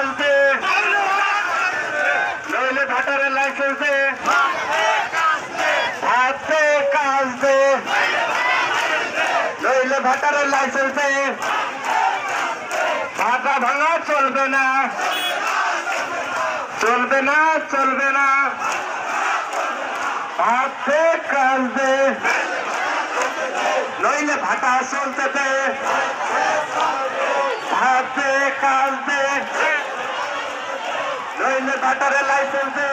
কাজ দে, নইলে ভাটারের লাইসেন্স দে, ভাত দে কাজ দে, নইলে ভাটারের লাইসেন্স দে। ভাটা ভাঙা চলবে না, চলবে না, চলবে না। ভাত দে কাজ দে, নইলে ভাটা চলতে দে, ভাত দে কাজ দে, নইলে ভাটারের লাইসেন্স দে।